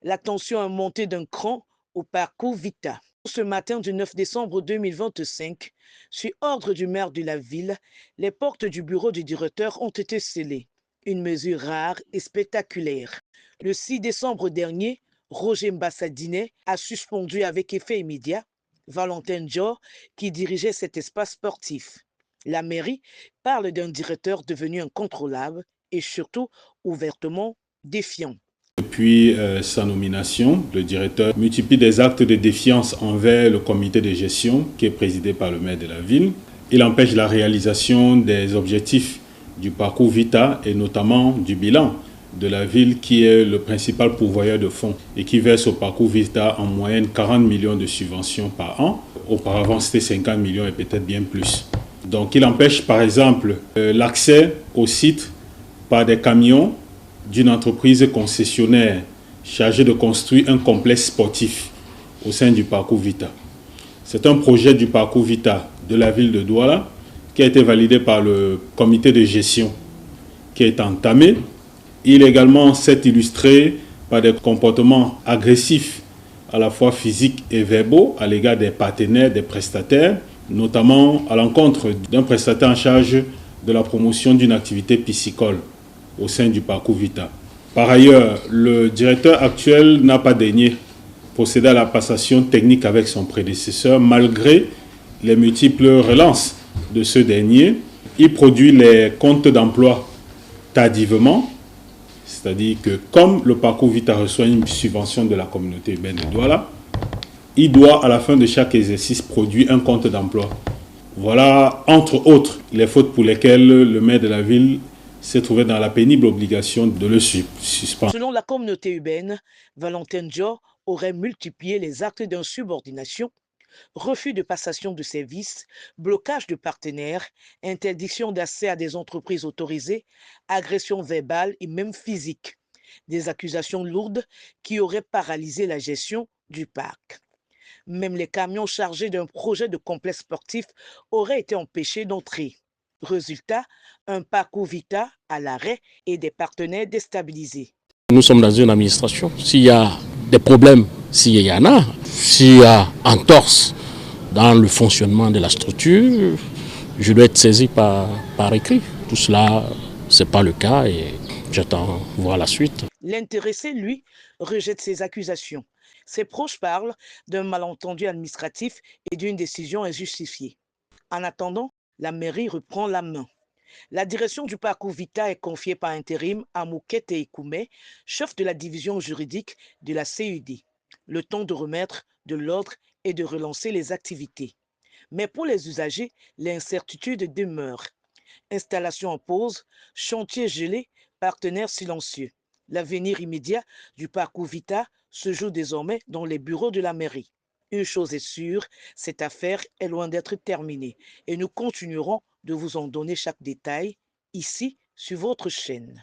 La tension a monté d'un cran au parcours Vita. Ce matin du 9 décembre 2025, sur ordre du maire de la ville, les portes du bureau du directeur ont été scellées. Une mesure rare et spectaculaire. Le 6 décembre dernier, Roger Mbassadine a suspendu avec effet immédiat Valentin Dior qui dirigeait cet espace sportif. La mairie parle d'un directeur devenu incontrôlable et surtout ouvertement défiant. Depuis sa nomination, le directeur multiplie des actes de défiance envers le comité de gestion qui est présidé par le maire de la ville. Il empêche la réalisation des objectifs du parcours Vita et notamment du bilan de la ville qui est le principal pourvoyeur de fonds et qui verse au parcours Vita en moyenne 40 millions de subventions par an. Auparavant, c'était 50 millions et peut-être bien plus. Donc il empêche par exemple l'accès au site par des camions d'une entreprise concessionnaire chargée de construire un complexe sportif au sein du parcours Vita. C'est un projet du parcours Vita de la ville de Douala qui a été validé par le comité de gestion qui est entamé. Il également s'est illustré par des comportements agressifs à la fois physiques et verbaux à l'égard des partenaires, des prestataires, notamment à l'encontre d'un prestataire en charge de la promotion d'une activité piscicole au sein du parcours Vita. Par ailleurs, le directeur actuel n'a pas daigné procéder à la passation technique avec son prédécesseur malgré les multiples relances de ce dernier. Il produit les comptes d'emploi tardivement, c'est-à-dire que comme le parcours Vita reçoit une subvention de la communauté urbaine de Douala, il doit à la fin de chaque exercice produire un compte d'emploi. Voilà, entre autres, les fautes pour lesquelles le maire de la ville s'est trouvé dans la pénible obligation de le suspendre. Selon la communauté urbaine, Valentin Dior aurait multiplié les actes d'insubordination, refus de passation de services, blocage de partenaires, interdiction d'accès à des entreprises autorisées, agression verbale et même physique. Des accusations lourdes qui auraient paralysé la gestion du parc. Même les camions chargés d'un projet de complexe sportif auraient été empêchés d'entrer. Résultat, un parcours Vita à l'arrêt et des partenaires déstabilisés. Nous sommes dans une administration. S'il y a des problèmes, s'il y en a, s'il y a entorse dans le fonctionnement de la structure, je dois être saisi par écrit. Tout cela, ce n'est pas le cas et j'attends voir la suite. L'intéressé, lui, rejette ces accusations. Ses proches parlent d'un malentendu administratif et d'une décision injustifiée. En attendant, la mairie reprend la main. La direction du parcours Vita est confiée par intérim à Moukete Ekoumé, chef de la division juridique de la CUD. Le temps de remettre de l'ordre et de relancer les activités. Mais pour les usagers, l'incertitude demeure. Installation en pause, chantier gelé, partenaires silencieux. L'avenir immédiat du parcours Vita se joue désormais dans les bureaux de la mairie. Une chose est sûre, cette affaire est loin d'être terminée et nous continuerons de vous en donner chaque détail ici sur votre chaîne.